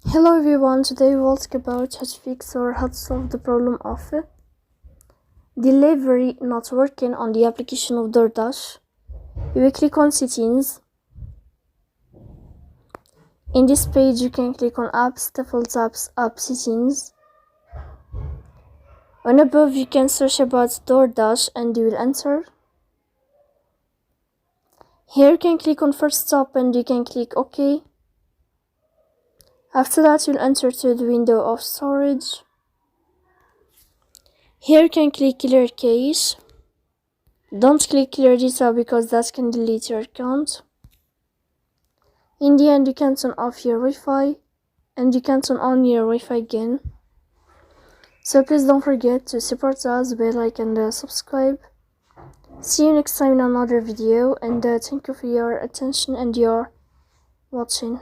Hello everyone, today we'll talk about how to fix or how to solve the problem of delivery not working on the application of DoorDash. You will click on settings. In this page you can click on apps, default apps, app settings. On above you can search about DoorDash and you will enter. Here you can click on first stop and you can click OK. After that you'll enter to the window of storage. Here you can click clear cache. Don't click clear data because that can delete your account. In the end you can turn off your Wi-Fi and you can turn on your Wi-Fi again. So please don't forget to support us, bell icon and subscribe. See you next time in another video and thank you for your attention and your watching.